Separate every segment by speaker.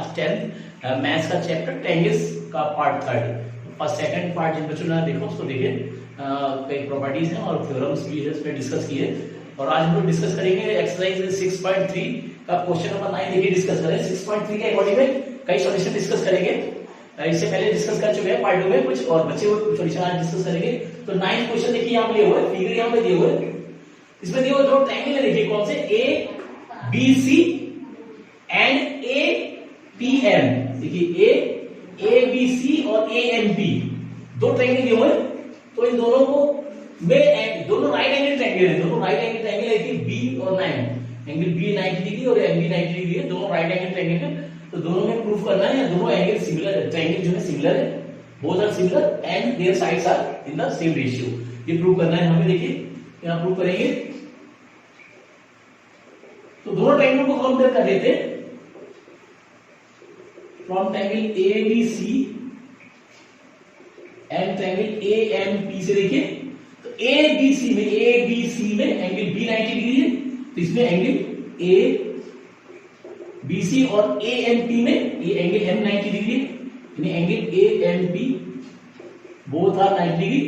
Speaker 1: आज 10th maths का chapter triangles का पार्ट 3 फर्स्ट सेकंड पार्ट जिन बच्चों ने देखो उसको देखिए। कई प्रॉपर्टीज हैं और थ्योरम्स भी है इसमें डिस्कस किए और आज हम लोग डिस्कस करेंगे एक्सरसाइज 6.3 का क्वेश्चन नंबर 9 देखिए डिस्कस करें। 6.3 के अकॉर्डिंग में कई सॉल्यूशन डिस्कस करेंगे। इससे पहले डिस्कस कर चुके हैं पार्ट 2 में कुछ और बच्चे हुए सॉल्यूशन आज डिस्कस करेंगे। तो 9th क्वेश्चन देखिए यहाँ पे दिए हुए फिगर यहाँ पे दिए हुए, इसमें दिए हुए दो ट्रायंगल है देखिए कौन से A B C and A P M. देखिए ए बी सी और ए एम पी दो ट्रायंगल दिए हुए, तो इन दोनों को में दोनों राइट एंगल ट्रायंगल है, दोनों राइट एंगल ट्रायंगल है कि बी और 9 एंगल बी 90 डिग्री और एम बी 90 डिग्री है, दोनों राइट एंगल ट्रायंगल है। तो दोनों में प्रूफ करना है दोनों एंगल सिमिलर है, ट्रायंगल जो है सिमिलर है, both are similar and their sides are in the same ratio. ये प्रूव करना है हमें। देखिए यहां प्रूव करेंगे तो दोनों ट्रायंगल को कंपेयर कर देते हैं from triangle A B C and triangle A M P से। देखिए तो ए बी सी में एंगल बी 90 डिग्री है, तो इसमें एंगल ए बी सी और ए एम पी में ये एंगल एम 90 डिग्री है, यानी angle A M P both are 90 degree,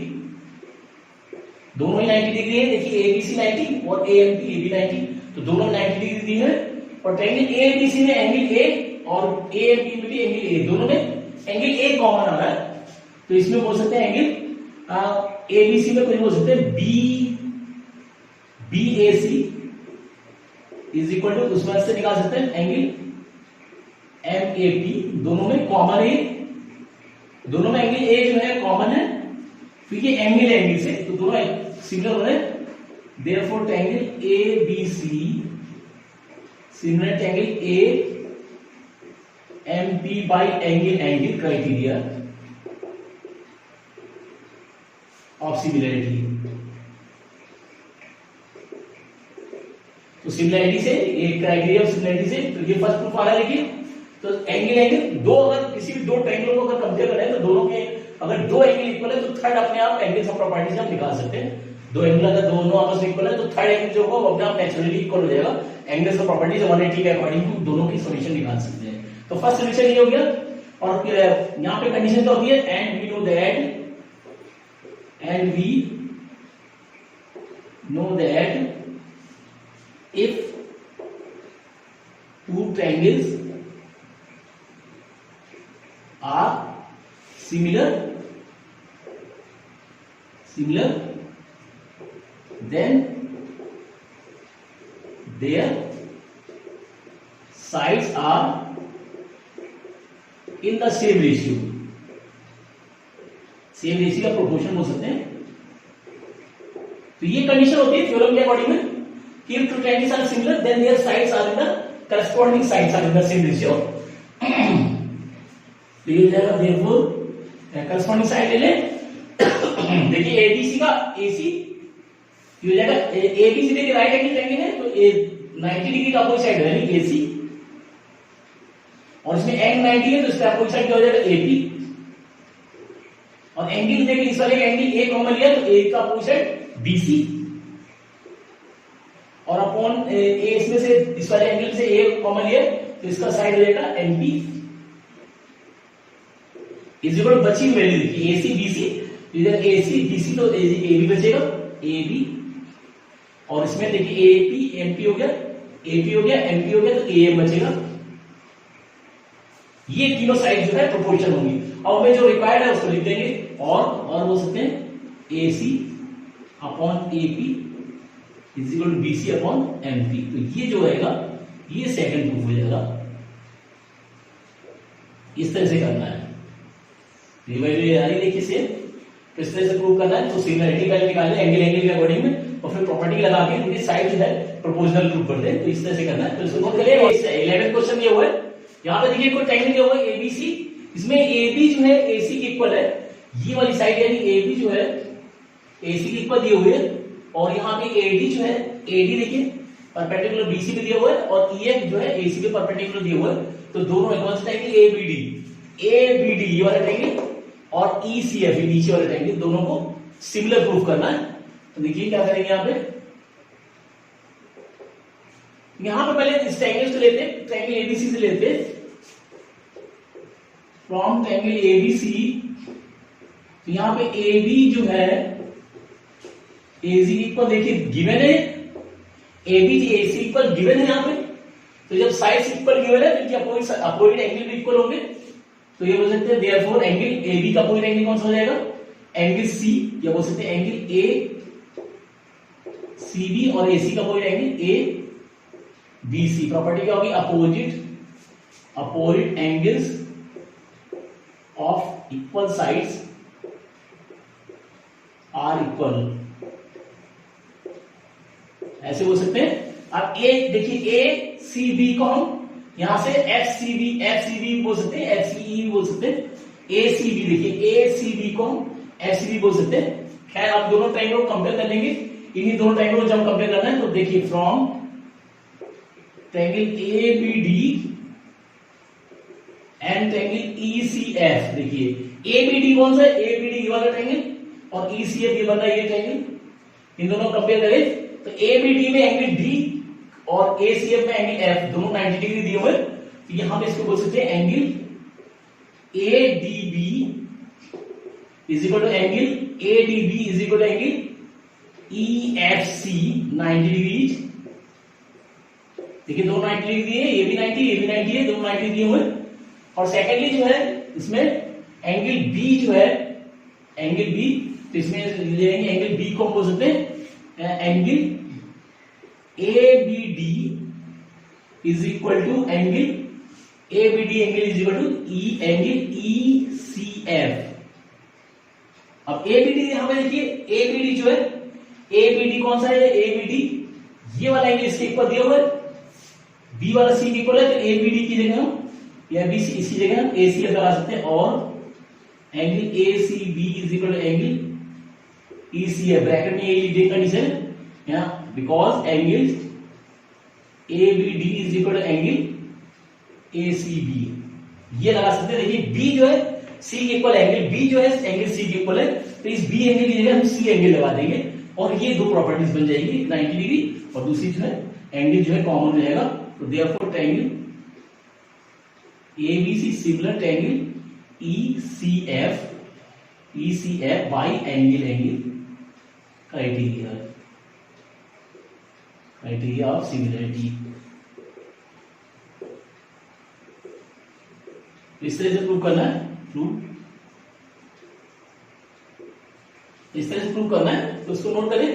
Speaker 1: दोनों ही 90 डिग्री है। देखिए ए बी सी 90 और ए एम पी भी 90, तो दोनों 90 डिग्री दी है। और ट्रायंगल ए बी सी में एंगल ए और ए एम पी में भी एंगल ए, दोनों में एंगल ए कॉमन आ रहा है, तो इसमें बोल सकते हैं एंगल ए बी सी में कोई बोल सकते हैं B A C is equal to, उसमें से निकाल सकते हैं एंगल एम ए पी, दोनों में कॉमन है, दोनों में एंगल ए जो है कॉमन है, क्योंकि एंगल से तो दोनों सिमिलर हो रहे हैं। Therefore triangle A B C similar triangle A M P by angle criteria of similarity. तो सिमिलरिटी से एक क्राइटेरिया ऑफ सिमिलरिटी से तो ये फर्स्ट प्रूफ आ रहा है। देखिए तो एंगल दो, अगर किसी भी दो ट्रायंगल को अगर कंपेयर करें तो दोनों के अगर दो एंगल इक्वल है तो थर्ड अपने आप एंगल ऑफ प्रॉपर्टी से हम निकाल सकते हैं। दो एंगल अगर दोनों आपस में इक्वल है तो थर्ड एंगल जो होगा अपने आप नेचुरली इक्वल हो जाएगा। एंगल्स ऑफ प्रॉपर्टी 180 के अकॉर्डिंग टू दोनों की सॉल्यूशन निकाल सकते हैं। तो फर्स्ट सॉल्यूशन ये हो गया। और यहां पे कंडीशन क्या होती है, and we know that if two triangles are similar then their sides are in the same ratio। Same ratio का प्रोपोर्शन हो सकते हैं। तो ये कंडीशन होती है थ्योरम के अकॉर्डिंग में कि if two triangles are similar then their sides are in the corresponding sides are in the same ratio। तो ये जाएगा therefore corresponding side ले ले। देखिए ABC का AC ये जाएगा ABC देखिए राइट एंगल ट्रायंगल है तो 90 डिग्री का अपोजिट साइड है यानी AC, और इसमें एंगल 90 है तो इसका अपोजिट साइड क्या हो जाएगा AP। और एंगल देखिए इस वाले एंगल A कॉमन लिया तो A का अपोजिट साइड BC, और अपॉन ए इसमें से इस वाले एंगल से ए कॉमन लिया तो इसका साइड हो जाएगा एमपी इज इक्वल टू बची वैल्यू देखिए एसी बीसी, इधर एसी बीसी तो ए बी बचेगा ए बी, और इसमें देखिए एपी एमपी हो गया, एपी हो गया एमपी हो गया तो ए एम बचेगा। ये तीनों साइड जो है प्रोपोर्शन होंगी। अब हमें जो रिक्वायर्ड है उसको लिख देंगे और बोल सकते हैं AC upon AP is equal to BC upon MP. तो ये जो रहेगा ये सेकंड प्रूफ हो जाएगा। इस तरह से करना है, देखिए सेम तो इस तरह से प्रूव करना है। तो सिमिलरिटी वैल्यू निकालना है एंगल के अकॉर्डिंग में और फिर प्रॉपर्टी लगा के इनकी साइड जो है प्रोपोर्शनल प्रूव कर दे। तो इस तरह से करना है। तो इसको नोट करिए। 11th क्वेश्चन ये हुआ है, यहाँ पे देखिए कोई ट्रायंगल दिया हुआ है एबीसी, इसमें एबी जो है एसी के इक्वल है, ये वाली साइड यानी एबी जो है एसी के इक्वल दिए हुए है, और यहाँ पे एडी जो है एडी देखिए परपेंडिकुलर बीसी पे दिया हुआ है और ईएफ जो है एसी पे परपेंडिकुलर दिया हुआ है। तो दोनों कौन सा ट्रायंगल एबीडी ये वाला ट्रायंगल और ईसीएफ नीचे वाला ट्रायंगल दोनों को सिमिलर प्रूफ करना है। तो देखिए क्या करेंगे यहाँ पे, यहां पे पहले इस ट्रायंगल से लेते हैं, ट्रायंगल एबीसी से लेते हैं फ्रॉम ट्रायंगल एबीसी, तो यहां पे AB जो है AC इक्वल, देखिए गिवन है AB AC इक्वल गिवन है यहां पे, तो जब साइड्स इक्वल गिवन है तो क्या अपोजिट एंगल भी इक्वल होंगे, तो ये बोल सकते हैं देयरफॉर एंगल AB का अपोजिट एंगल कौन सा हो जाएगा, एंगल C, या बोल सकते हैं एंगल ACB, और AC का अपोजिट एंगल ABC। प्रॉपर्टी क्या होगी, opposite angles of equal sides are equal, ऐसे बोल सकते हैं। अब ए देखिए ACB को हम यहां से FCB बोल सकते हैं, FCE भी बोल सकते हैं, ACB, देखिए ACB को हम FCB बोल सकते हैं। खैर आप दोनों ट्रायंगल को कंपेयर कर लेंगे, इन्हीं दोनों ट्रायंगल को जब कंपेयर करना है तो देखिए from triangle ABD and triangle ECF, देखिए ABD कौन सा है, ABD ये वाला ट्रायंगल, और ECF ये वाला ये ट्रायंगल, इन दोनों को कंपेयर करें तो ABD में एंगल D और ACF में एंगल F, दोनों 90 डिग्री दिए हुए, तो यहां पे इसको बोल सकते हैं angle ADB is equal to angle ADB is equal to angle EFC 90 degree. देखिए दो 90 डिग्री दिए, ये भी 90 ये भी 90 है, दोनों 90 दिए हुए। और सेकेंडली जो है इसमें एंगल B जो है, एंगल B, तो इसमें ले लेंगे एंगल B को हम बोल सकते हैं angle ABD is equal to angle ABD angle is equal to angle ECF। अब ABD यहां पे देखिए ABD जो है, ABD कौन सा है, ABD ये वाला एंगल इसके इक्वल दिया हुआ है, B वाला C के इक्वल है, तो ABD की जगह हम या BC इसी जगह हम ACF लगा सकते हैं, और angle ACB is equal to angle ECF, bracket में ये लीजिए कंडीशन यहां, because angle ABD is equal to angle ACB, ये लगा सकते हैं। देखिए B जो है C के इक्वल, एंगल B जो है एंगल C के इक्वल है, तो इस B एंगल की जगह हम C एंगल लगा देंगे, और ये दो प्रॉपर्टीज बन जाएगी 90 डिग्री, और दूसरी जो है एंगल जो है कॉमन हो जाएगा, तो therefore triangle ABC similar triangle ECF bye angle criteria of similarity. इस तरह से प्रूव करना है, इस तरह से प्रूव करना है, तो उसको नोट करें,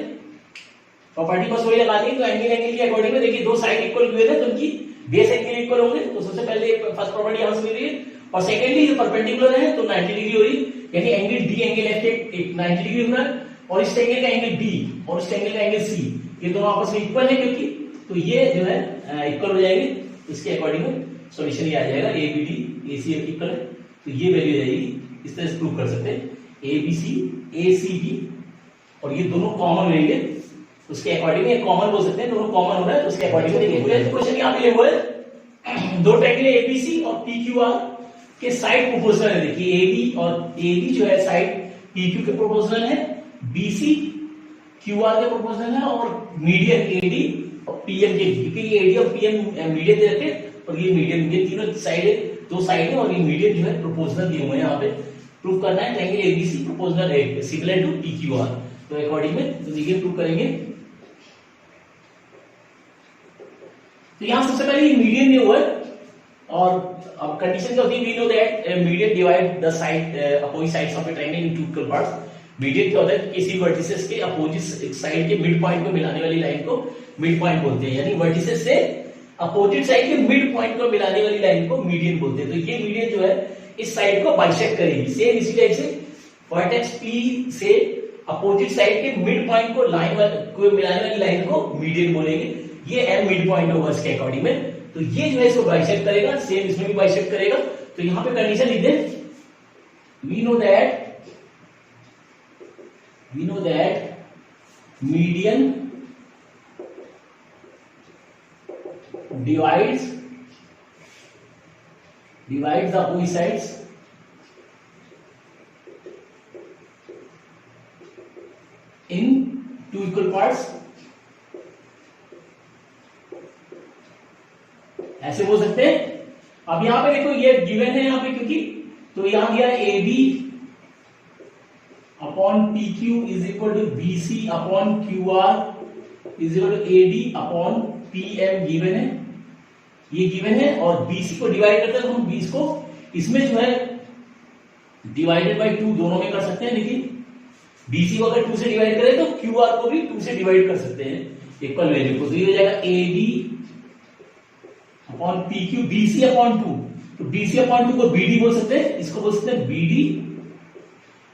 Speaker 1: प्रॉपर्टी बस वही लगा दी। तो एंगल के अकॉर्डिंग में देखिए दो साइड इक्वल हुए थे तो उनकी बेस एंगल इक्वल होंगे, तो सबसे पहले फर्स्ट प्रॉपर्टी यहां से मिल रही है, और सेकेंडली ये परपेंडिकुलर है तो 90 डिग्री हो रही, यानी एंगल D एंगल F के 90 डिग्री हो रहा है, और इस एंगल का एंगल B और इस एंगल का एंगल C, ये दोनों आपस में इक्वल है क्योंकि, तो ये जो है इक्वल हो जाएंगे, इसके अकॉर्डिंग सॉल्यूशन ये आ जाएगा ABD ACF इक्वल है, तो ये वैल्यू आ जाएगी। इस तरह से प्रूव कर सकते हैं ABC ACB, और ये दोनों कॉमन रहेंगे, उसके अकॉर्डिंग ये कॉमन बोल सकते हैं, दोनों कॉमन हो रहा है तो उसके अकॉर्डिंग देखिए क्वेश्चन यहां पे हुआ है, दो ट्रायंगल ABC और PQR के साइड प्रोपोर्शनल है। देखिए AB जो है साइड PQ के प्रोपोर्शनल है, BC QR के प्रोपोर्शनल है, और मीडियन AD और PM के, क्योंकि ये AD और PM मीडियन दे रखे हैं, और ये मीडियन, ये तीनों साइड दो साइड है, और ये मीडियन जो है प्रोपोर्शनल दिए हुए हैं। यहाँ पे प्रूव करना है ट्रायंगल ABC प्रोपोर्शनल है सिमिलर टू PQR, तो अकॉर्डिंग में तो देखिए प्रूव करेंगे। तो यहां सबसे पहले मीडियन दिया हुआ है, और अब कंडीशन क्या होती है, we know that median divide the side opposite sides of a triangle into equal parts. Median क्या होता है, किसी वर्टिसेस के अपोजिट साइड के मिड पॉइंट को मिलाने वाली लाइन को मिड पॉइंट बोलते हैं, यानी वर्टिसेस से अपोजिट साइड के मिड पॉइंट को मिलाने वाली लाइन को मीडियन बोलते हैं। तो ये मीडियन जो है इस साइड को बाइसेक्ट करेगी, सेम इसी टाइप से वर्टेक्स P से अपोजिट साइड के मिड पॉइंट को मिलाने वाली लाइन को मीडियन बोलेंगे, ये M मिड पॉइंट होगा इसके अकॉर्डिंग में, तो ये जो है इसको बाइसेक्ट करेगा, सेम इसमें भी बाइसेक्ट करेगा। तो यहां पे कंडीशन लिख दे, we know that median divides the opposite sides in two equal parts, ऐसे बोल सकते हैं। अब यहां पे देखो ये गिवन है यहाँ पे, क्योंकि तो यहां दिया है A B upon P Q is equal to B C upon Q R is equal to A D upon P M given है, ये गिवन है। और बीसी को डिवाइड करते हैं तो हम 20 को इसमें जो है डिवाइडेड बाई 2 दोनों में कर सकते हैं, लेकिन बीसी को अगर 2 से डिवाइड करें तो क्यू आर को भी 2 से डिवाइड कर सकते हैं इक्वल वैल्यू को। तो ये हो जाएगा A B upon P Q BC upon 2, तो बीसी अपॉन 2 को बीडी बोल सकते हैं, इसको बोल सकते हैं बीडी,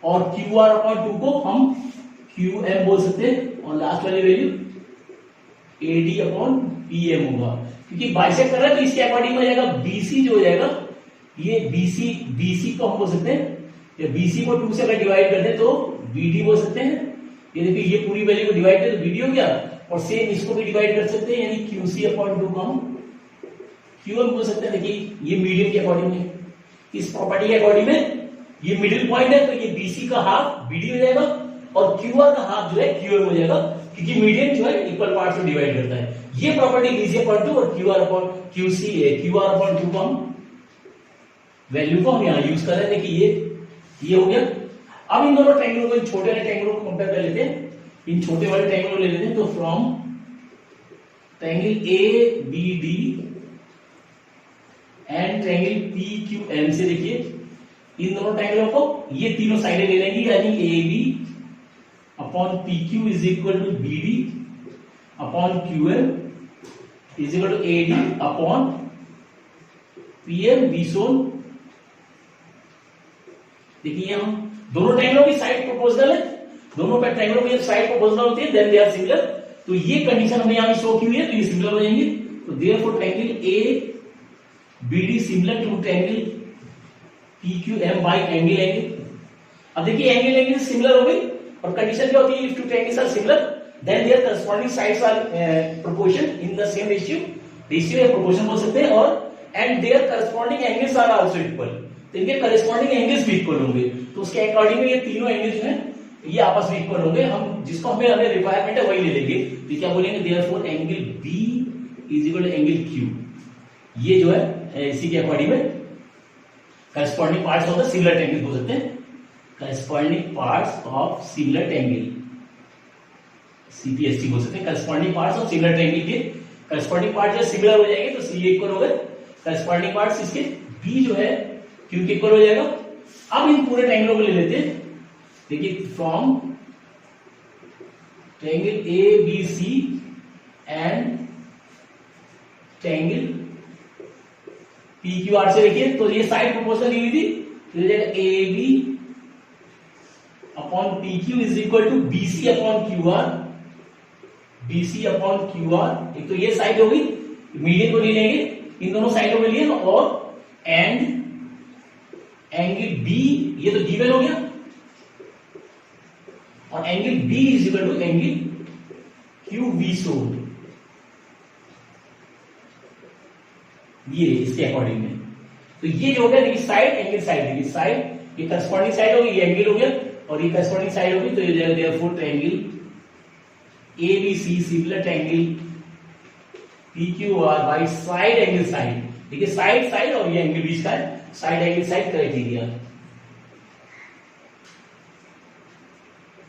Speaker 1: और क्यू आर अपॉन 2 को हम क्यू एम बोल सकते हैं, और लास्ट वाली value AD upon P M होगा। क्योंकि बाइसेक्ट कर रहा है तो इसके अकॉर्डिंग हो जाएगा बीसी जो हो जाएगा, ये बीसी को हम बोल सकते हैं, या बीसी को 2 से अगर डिवाइड कर दे तो बीडी बोल सकते हैं। ये देखिए ये पूरी वैल्यू को डिवाइड करें तो बीडी हो गया, और सेम इसको भी डिवाइड कर सकते हैं, यानी क्यूसी अपॉन 2 को हम क्यूएम बोल सकते हैं। देखिए ये मीडियम के अकॉर्डिंग है, इस प्रॉपर्टी के अकॉर्डिंग में ये मिडिल पॉइंट है, तो ये बीसी का हाफ बीडी हो जाएगा और क्यूआर का हाफ जो है क्यूएम हो जाएगा, क्योंकि मीडियम जो है इक्वल पार्ट्स में डिवाइड करता है। ये प्रॉपर्टी बीसी अपॉन 2 और क्यूआर अपॉन क्यूसी है, क्यूआर अपॉन 2 को हम वैल्यू को हम यहां यूज कर रहे हैं। देखिए ये हो गया। अब इन दोनों ट्रायंगलों को, इन छोटे वाले ट्रायंगलों को कंपेयर कर लेते हैं, इन छोटे वाले ट्रायंगल ले लेते हैं। तो from triangle A B D and triangle P Q M से देखिए इन दोनों ट्रायंगलों को ये तीनों साइडें ले लेंगी, यानी A B upon P Q is equal to B D upon Q M is equal to A D upon P M B सोन। देखिए हम दोनों ट्रायंगलों की साइड प्रोपोर्शनल है, दोनों ट्रायंगलों की साइड प्रोपोर्शनल होती है, देन दे आर सिमिलर। तो ये कंडीशन हमें यहां शो की हुई है, तो ये सिमिलर हो जाएंगे। तो therefore triangle A B D similar to triangle P Q M by angle angle. अब देखिए एंगल एंगल सिमिलर हो गई, और कंडीशन क्या होती है, if two triangles are similar then their corresponding sides are proportion in the same ratio या proportion बोल सकते हैं, और and their corresponding angles are also equal, तो इनके करस्पॉन्डिंग एंगल्स भी इक्वल होंगे। तो उसके अकॉर्डिंग ये तीनों एंगल्स हैं ये आपस में इक्वल होंगे। हम जिसको हमें रिक्वायरमेंट है वही ले लेंगे। तो क्या बोलेंगे, therefore angle B is equal to angle Q, ये जो है इसी के अकॉर्डिंग में corresponding parts of the similar triangle बोल सकते हैं, corresponding parts of similar triangle, CPST बोल सकते हैं। Corresponding parts of similar triangle के करस्पॉन्डिंग पार्ट जो सिमिलर हो जाएंगे तो सी इक्वल हो गए, करस्पॉन्डिंग पार्ट्स इसके बी जो है क्यू के इक्वल हो जाएगा। अब इन पूरे ट्रायंगलों को ले लेते हैं। देखिए from triangle A B C and triangle P Q R से देखिए, तो ये साइड प्रोपोर्शनल दी हुई थी, तो ये जाएगा A B upon P Q is equal to B C upon Q R, B C upon Q R. एक तो ये साइड हो गई, मीडियन को ले लेंगे, इन दोनों साइडों में लिए, और एंड एंगल बी ये तो गिवन हो गया, और angle B is equal to angle Q we solved, ये इसके अकॉर्डिंग में। तो ये जो हो गया देखिए साइड एंगल साइड, देखिए साइड ये करस्पॉन्डिंग साइड होगी, ये एंगल हो गया, और ये करस्पॉन्डिंग साइड होगी, तो ये जाएगा therefore triangle A B C similar triangle P Q R by side angle side. देखिए साइड साइड और ये एंगल बीच का है, साइड एंगल साइड क्राइटेरिया।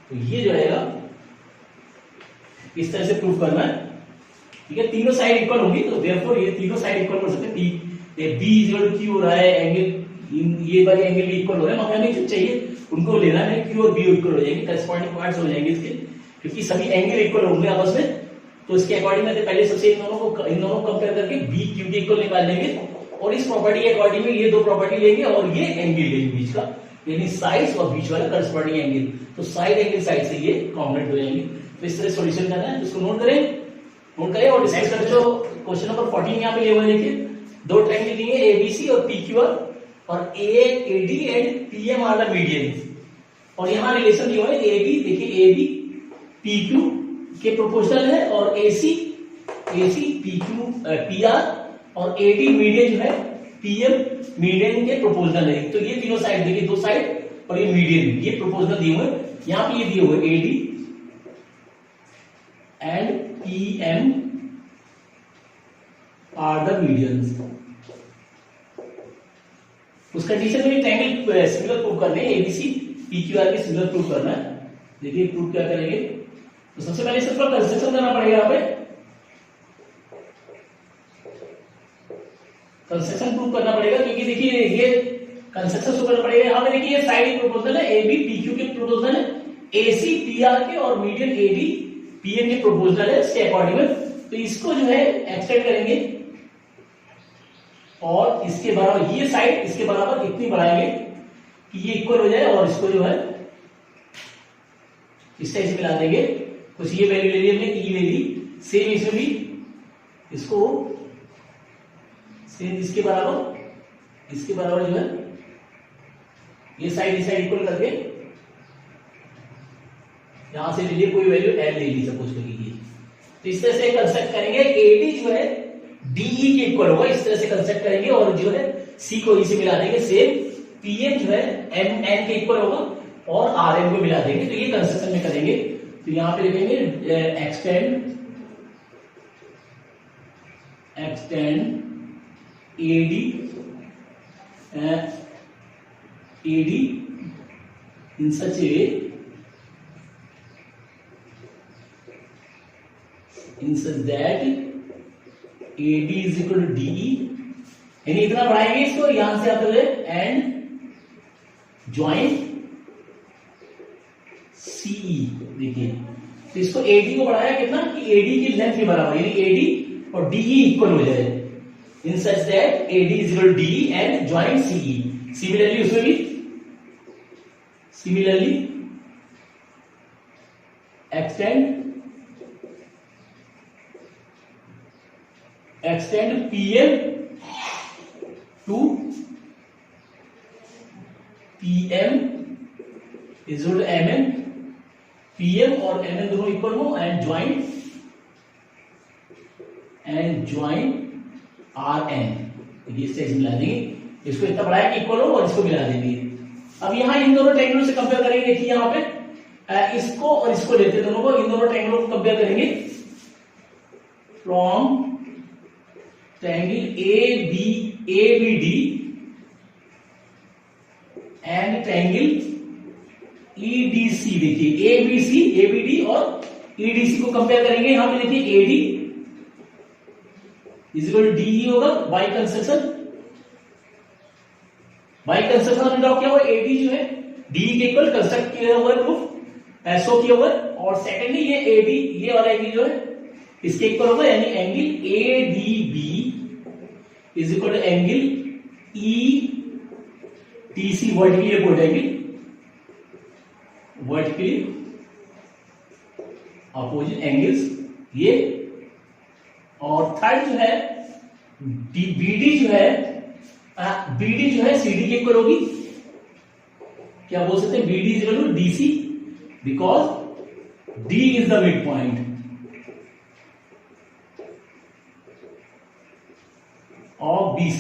Speaker 1: तो ये जो रहेगा इस तरह से प्रूव करना है, ठीक है। तीनों साइड इक्वल होंगी, तो देयरफॉर ये तीनों साइड इक्वल कर सकते हैं। B is equal to Q हो रहा है, एंगल ये वाले एंगल भी इक्वल हो रहे हैं, हमें जो चाहिए उनको लेना है, क्यू और बी इक्वल हो जाएंगे, करस्पॉन्डिंग पार्ट्स हो जाएंगे इसके, क्योंकि सभी एंगल इक्वल होंगे आपस में। तो इसके अकॉर्डिंग में पहले सबसे इन दोनों को कंपेयर करके बी क्यू के इक्वल निकाल लेंगे, और इस प्रॉपर्टी के अकॉर्डिंग में ये दो प्रॉपर्टी लेंगे और ये एंगल लेंगे बीच का, यानी साइड्स और बीच वाला करस्पॉन्डिंग एंगल। तो साइड एंगल साइड से ये कॉम्बिनेट हो जाएंगे। तो इस तरह सॉल्यूशन करना है, इसको नोट करें और डिसाइड करें। जो क्वेश्चन नंबर 14 यहाँ पे लिए हुए देखिए, दो ट्रायंगल दिए एबीसी और पीक्यूआर, और AD and PM are the medians, और यहाँ रिलेशन दिया हुआ है एबी, देखिए एबी पीक्यू के प्रोपोर्शनल है, और एसी पीक्यू पीआर, और एडी मीडियन जो है पीएम मीडियन के प्रोपोर्शनल है। तो ये तीनों साइड देखिए, दो साइड और ये मीडियन, ये प्रोपोर्शनल दिए हुए, यहाँ पे ये दिए हुए AD and PM are the medians. उस कंडीशन में ट्रायंगल सिमिलर प्रूव करने एबीसी पीक्यूआर के सिमिलर प्रूव करना है। देखिए प्रूव क्या करेंगे, तो सबसे पहले इसे थोड़ा कंस्ट्रक्शन करना पड़ेगा। यहाँ पे कंस्ट्रक्शन प्रूव करना पड़ेगा, क्योंकि देखिए ये कंस्ट्रक्शन शो करना पड़ेगा। यहाँ पे देखिए ये साइड प्रोपोर्शनल है, एबी पीक्यू के प्रोपोर्शनल है, एसी पीआर के और मीडियन एडी पीएम के प्रोपोर्शनल है इसके अकॉर्डिंग में। तो इसको जो है एक्सटेंड करेंगे और इसके बराबर ये साइड इसके बराबर इतनी बढ़ाएंगे कि ये इक्वल हो जाए, और इसको जो है इस टाइप से मिला देंगे। कुछ ये वैल्यू ले ली हमने, ई ले ली, सेम इसमें भी इसको सेम इसके बराबर जो है ये साइड इस साइड इक्वल करके यहां से ले लिए कोई वैल्यू एल ले ली सपोज करिए। तो इस तरह से कंस्ट्रक्ट करेंगे, एडी जो है डीई के इक्वल होगा, इस तरह से कंस्ट्रक्ट करेंगे और जो है सी को ई से मिला देंगे। सेम पीएम जो है एम एन के इक्वल होगा और आर एम को मिला देंगे। तो ये कंस्ट्रक्शन में करेंगे। तो यहां पे लिखेंगे extend AD in such a way that AD is equal to DE, यानी इतना बढ़ाएंगे इसको यहां से आते हुए एंड ज्वाइन CE। देखिए तो इसको AD को बढ़ाया कितना कि AD की लेंथ के बराबर, यानी AD और DE इक्वल हो जाए। In such that AD is equal to DE and join CE। Similarly उसमें भी extend PM to PM is equal to MN, PM और MN दोनों इक्वल हो एंड ज्वाइन RN। ये स्टेज मिला देंगे, इसको इतना बढ़ाया कि इक्वल हो और इसको मिला देंगे। अब यहाँ इन दोनों ट्रायंगलों से कंपेयर करेंगे। देखिए यहाँ पे इसको और इसको लेते दोनों को, इन दोनों ट्रायंगलों को कंपेयर करेंगे from triangle ABD and triangle EDC। देखिए ABD और EDC को कंपेयर करेंगे। यहाँ पे देखिए AD is equal to DE होगा बाय कंस्ट्रक्शन। बाय कंस्ट्रक्शन हमने ड्रॉ किया हुआ एडी जो है DE के इक्वल कंस्ट्रक्ट किया हुआ है, प्रूफ ऐसो किया हुआ है। और सेकेंडली ये एडी ये वाला एंगल जो है इसके इक्वल होगा, यानी angle ADB is equal to angle EDC vertically opposite angle, vertically opposite angles ये। और थर्ड जो है BD जो है CD के इक्वल होगी। क्या बोल सकते हैं, BD is equal to DC because D is the mid point of BC।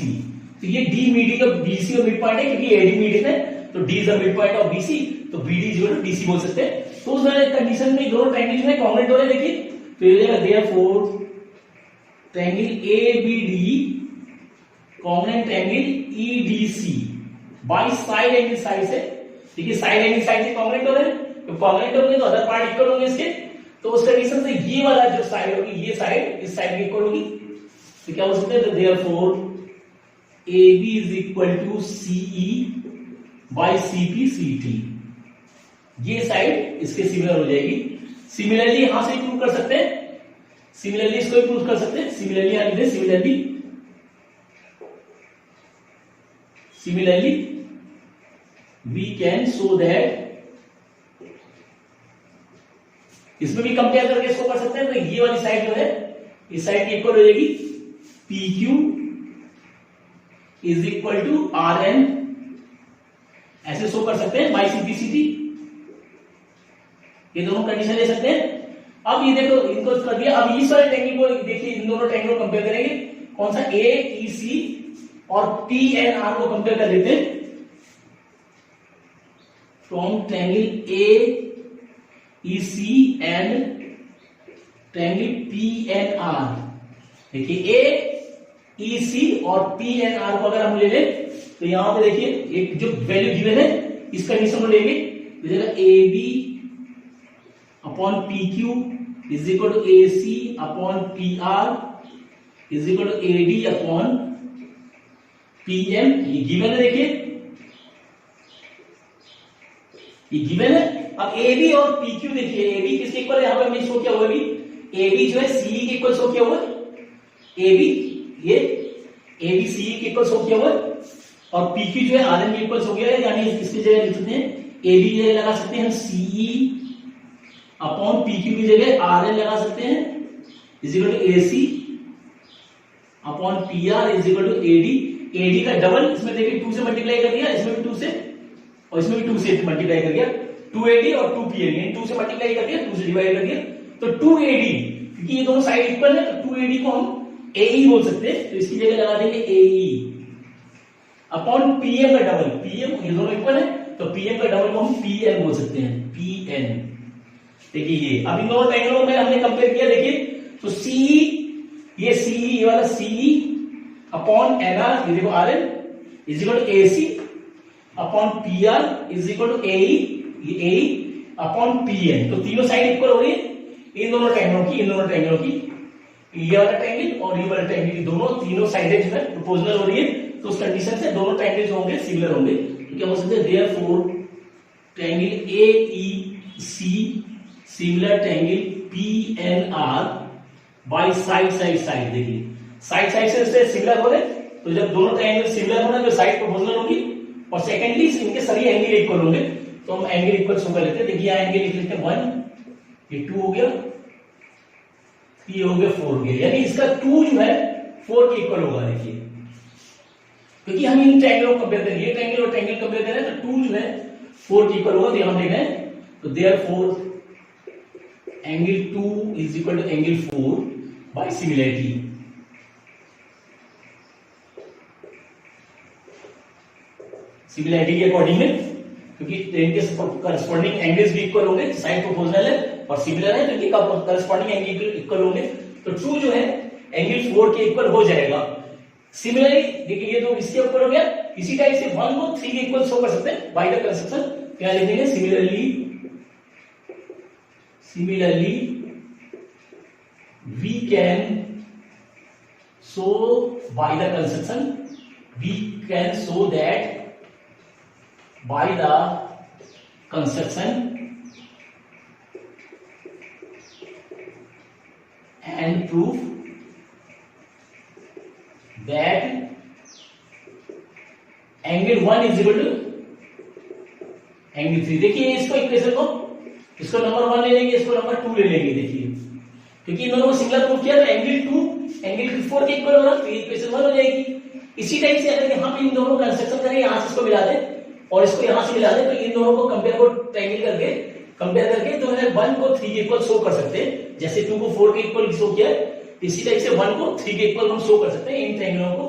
Speaker 1: तो ये D मीडियन का BC का मिड पॉइंट है, क्योंकि AD मीडियन है तो D is the mid point of BC, तो BD is equal to DC बोल सकते हैं। तो उस कंडीशन में दोनों ट्रायंगल जो है कॉन्ग्रुएंट हो रहे हैं। देखिए तो ये जाएगा therefore triangle ABD congruent angle EDC bye side angle side से। देखिए साइड एंगल साइड से कॉन्ग्रुएंट हो रहे हैं, तो कॉन्ग्रुएंट होंगे तो अदर पार्ट इक्वल होंगे इसके। तो उस कंडीशन से ये वाला जो साइड होगी ये साइड इस साइड की इक्वल होगी। तो क्या हो सकता है, तो therefore AB is equal to CE by CP CT। ये साइड इसके सिमिलर हो जाएगी। सिमिलरली यहां से प्रूव कर सकते हैं, सिमिलरली इसको भी प्रूव कर सकते हैं। Similarly, we can show that इसमें भी कंपेयर करके इसको कर सकते हैं। तो ये वाली साइड जो है इस साइड की इक्वल हो जाएगी, PQ is equal to RN, ऐसे शो कर सकते हैं बाई CPCT। ये दोनों कंडीशन ले सकते हैं। अब ये देखो इनको कर दिया। अब इस वाले ट्रायंगल को देखिए, इन दोनों ट्रायंगल को कंपेयर करेंगे। कौन सा, AEC और PNR को कंपेयर कर लेते हैं from triangle AEC and triangle PNR। देखिए AEC और PNR को अगर हम ले लें तो यहां पे देखिए एक जो वैल्यू गिवन है इस कंडीशन को लेंगे, तो जगह A B upon P Q is equal to A C upon P R is equal to A D upon P M. ये गिवन है, देखिए ये गिवन है। अब ए बी और पी क्यू देखिए, ए बी किसके इक्वल है, यहां पे हमने शो किया हुआ है, ए बी जो है सी के इक्वल शो किया हुआ है, ए बी ये ए बी सी के इक्वल शो किया हुआ है, और पी क्यू जो है आर एन के इक्वल हो गया है, यानी इसकी जगह लिख सकते हैं ए बी जगह लगा सकते हैं सीई अपॉन पी क्यू की जगह आर एन लगा सकते हैं is equal to A C upon P R is equal to A D. A D का डबल इसमें देखिए 2 से मल्टीप्लाई कर दिया, इसमें भी 2 से और इसमें भी 2 से मल्टीप्लाई कर दिया, 2AD और 2PN, 2 से मल्टीप्लाई कर दिया, 2 से डिवाइड कर दिया, तो 2AD, क्योंकि ये दोनों साइड इक्वल है तो 2AD को हम AE बोल सकते हैं, तो इसकी जगह लगा देंगे AE अपॉन PM का डबल, PM ये दोनों इक्वल है तो PM का डबल को हम PN बोल सकते हैं, PN। देखिए ये अब इन दोनों ट्रायंगलों में हमने कंपेयर किया, देखिए तो CE ये CE ये वाला CE अपॉन NR ये देखो RN is equal to AC upon PR is equal to AE ये AE अपॉन PN, तो तीनों साइड इक्वल हो रही है इन दोनों ट्रायंगलों की, ये वाला ट्रायंगल और ये वाला ट्रायंगल, दोनों तीनों साइडें जो है प्रोपोर्शनल हो रही है, तो उस कंडीशन से दोनों ट्रायंगल जो होंगे सिमिलर होंगे, तो क्या हो सकते हैं therefore triangle AEC similar triangle PNR by side. देखिए साइड से सिमिलर हो रहे, तो जब दोनों ट्रायंगल सिमिलर होना तो साइड प्रोपोर्शनल होगी, और सेकेंडली इनके सभी एंगल इक्वल होंगे, तो हम एंगल इक्वल शो कर लेते हैं। देखिए एंगल लिख लेते हैं 1, ये 2 हो गया, ये हो गया 4 हो गया, यानी इसका 2 जो है 4 के इक्वल होगा। देखिए क्योंकि हम इन ट्रायंगलों को कंपेयर करें, ये ट्रायंगल और ट्रायंगल कंपेयर करें तो 2 जो है 4 के इक्वल होगा, तो यहां देख रहे हैं, तो therefore angle 2 is equal to angle 4 by similarity. Similarity के अकॉर्डिंग में, क्योंकि इनके करस्पॉन्डिंग एंगल्स भी इक्वल होंगे, साइड प्रोपोर्शनल है और सिमिलर है, क्योंकि करस्पॉन्डिंग एंगल इक्वल होंगे, तो 2 जो है एंगल 4 के इक्वल हो जाएगा। सिमिलरली देखिए ये तो इसके ऊपर हो गया, इसी टाइप से 1 को 3 के इक्वल शो कर सकते हैं बाय द कंस्ट्रक्शन। क्या लिखेंगे, similarly we can show by the construction, we can show that by the construction and prove that angle 1 is equal to angle 3। देखिए इसको इक्वेशन को, इसको नंबर 1 ले लेंगे, इसको नंबर 2 ले लेंगे। देखिए क्योंकि इन दोनों को सिंगल प्रूव किया तो एंगल 2 एंगल 4 के इक्वल होगा, तो इक्वेशन 1 हो जाएगी। इसी टाइप से अगर यहां पे इन दोनों कंस्ट्रक्शन करें, यहां से इसको मिला दें और इसको यहां से मिला दे, तो इन दोनों को ट्रायंगल करके तो है 1 को 3 के इक्वल शो कर सकते हैं, जैसे 2 को 4 के इक्वल शो किया है, इसी टाइप से 1 को 3 के इक्वल हम शो कर सकते हैं इन ट्रायंगलों को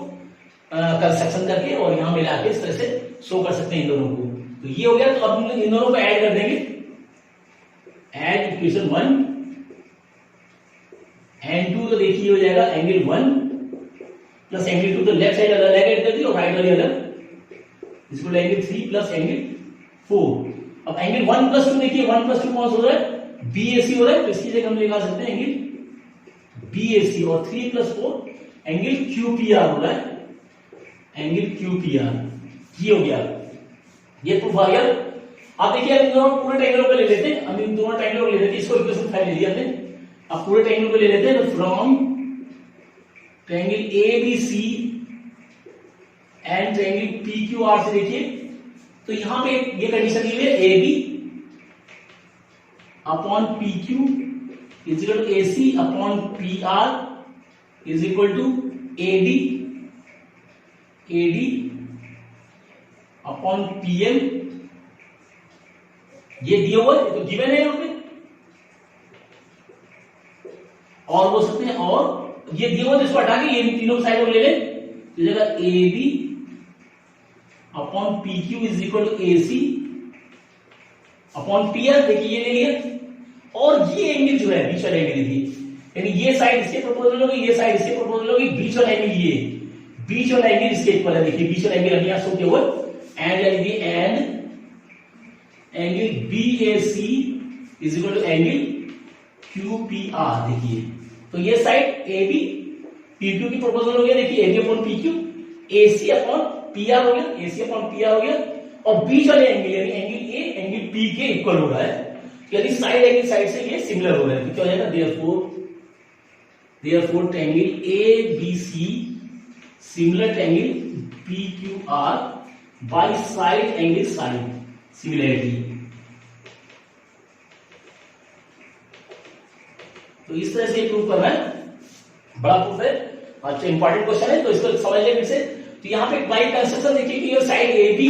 Speaker 1: कंस्ट्रक्शन करके, और यहां मिला के इस तरह से शो कर सकते हैं इन दोनों को। तो ये हो गया, तो अब इन दोनों को ऐड कर देंगे, ऐड इक्वेशन 1 एंड 2, तो देखिए हो जाएगा एंगल 1 प्लस एंगल 2, तो लेफ्ट साइड अलग ऐड कर दी और राइट वाली अलग, इसको लेंगे 3 प्लस एंगल 4। अब एंगल 1 प्लस 2 देखिए 1 प्लस 2 कौन हो रहा है, BAC हो रहा है, तो इसकी जगह हम लगा सकते हैं एंगल BAC, और 3 प्लस 4 एंगल QPR हो रहा है, एंगल QPR। ये हो गया, ये प्रूफ आ गया। अब देखिए इन दोनों पूरे ट्रायंगलों को ले लेते हैं, हम इन दोनों ट्रायंगलों को ले लेते हैं, इसको इक्वेशन 5 ले लिया हमने, अब पूरे ट्रायंगल को ले लेते हैं। तो from triangle ABC and triangle PQR से देखिए, तो यहां पे ये कंडीशन दी हुई है AB upon PQ is equal to AC upon PR is equal to AD upon PM, ये दिया हुआ है, तो गिवन है यहां पे, और बोल सकते हैं, और ये दिया हुआ, इसको हटा के ये तीनों साइड को ले लें, तो जगह AB upon PQ is equal to AC upon PR, देखिए ये ले लिया, और ये एंगल जो है बीच वाला एंगल देखिए, यानी ये साइड इसके प्रोपोर्शनल होगी, ये साइड इसके प्रोपोर्शनल होगी, बीच वाला एंगल ये बीच वाला एंगल इसके इक्वल है। देखिए बीच वाला एंगल अभी यहां शो किया हुआ एंड, यानी कि angle BAC is equal to angle QPR। देखिए तो ये साइड AB PQ की प्रोपोर्शनल हो गया। देखिए AB upon PQ, AC upon PR हो गया, AC अपॉन PR हो गया, और बीच वाले एंगल यानी एंगल A एंगल P के इक्वल हो रहा है, यानी साइड एंगल साइड से ये सिमिलर हो रहा है। तो क्या हो जाएगा, therefore triangle ABC similar to angle PQR by side angle side similarity। तो इस तरह से प्रूव करना है, बड़ा प्रूफ है, अच्छा इंपॉर्टेंट क्वेश्चन है, तो इसको समझ लें फिर से। तो यहाँ पे बाई कंस्ट्रक्शन देखिए कि ये साइड AB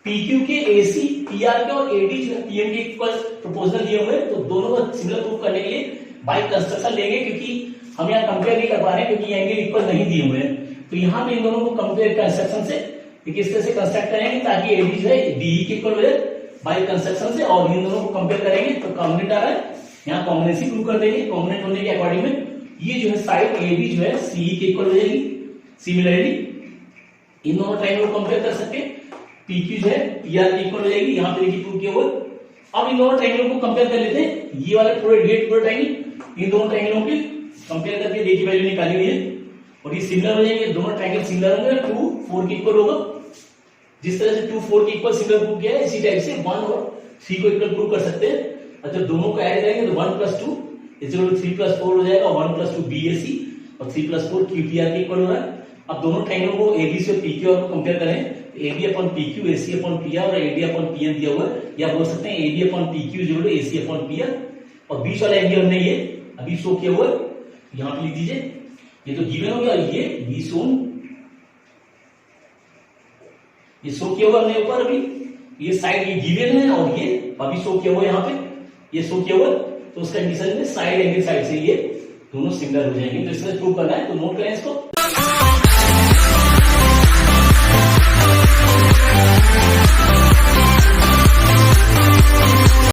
Speaker 1: PQ के, AC PR के और AD जो है PM के इक्वल प्रोपोर्शनल दिए हुए हैं, तो दोनों को सिमिलर प्रूफ करने के लिए बाई कंस्ट्रक्शन लेंगे, क्योंकि हम यहाँ कंपेयर नहीं कर पा रहे हैं क्योंकि एंगल इक्वल नहीं दिए हुए हैं। तो यहाँ पे इन दोनों को कंपेयर कंस्ट्रक्शन से किस तरह से कंस्ट्रक्ट करेंगे ताकि AB जो है DE के इक्वल हो जाए बाई कंस्ट्रक्शन से, और इन दोनों को कंपेयर करेंगे तो कॉम्बिनेट आ रहा है, यहाँ कॉम्बिनेंसी प्रूव कर देंगे। कॉम्बिनेट होने के अकॉर्डिंग में ये जो है साइड AB जो है CE के इक्वल हो जाएगी। सिमिलरली इन दोनों ट्रायंगल को कंपेयर कर सकते हैं, PQ जो है PR के इक्वल हो जाएगी, यहाँ पे देखिए प्रूव किया हुआ। अब इन दोनों ट्रायंगलों को कंपेयर कर लेते हैं, ये वाले पूरे ट्रायंगल इन दोनों ट्रायंगलों के कंपेयर करके देखिए वैल्यू निकाली हुई है, और ये सिमिलर हो जाएंगे, दोनों ट्रायंगल सिमिलर होंगे, 2 4 के इक्वल होगा। जिस तरह से 2 4 के इक्वल सिमिलर प्रूव किया है, इसी टाइप से 1 और 3 को इक्वल प्रूव कर सकते हैं। अच्छा दोनों को ऐड करेंगे तो 1 + 2 इज इक्वल टू 3 + 4 हो जाएगा, 1 + 2 BAC और 3 + 4 QPR के इक्वल हो रहा है। अब दोनों ट्रायंगल को AB से PQR को कंपेयर करें, AB upon PQ, AC upon PR और AD अपॉन PM दिया हुआ है, या बोल सकते हैं AB upon PQ is equal to AC upon PR, और बीच वाला एंगल हमने ये अभी शो किया हुआ है, यहां पे लिख दीजिए, ये तो गिवन हो गया, ये बी शोन, ये शो किया हुआ हमने ऊपर अभी, ये साइड ये गिवन है और ये अभी शो किया हुआ यहाँ पे, ये शो किया हुआ, तो उस कंडीशन में साइड एंगल साइड से ये दोनों सिमिलर हो जाएंगे। तो इसमें प्रूव करना है, तो नोट करें इसको।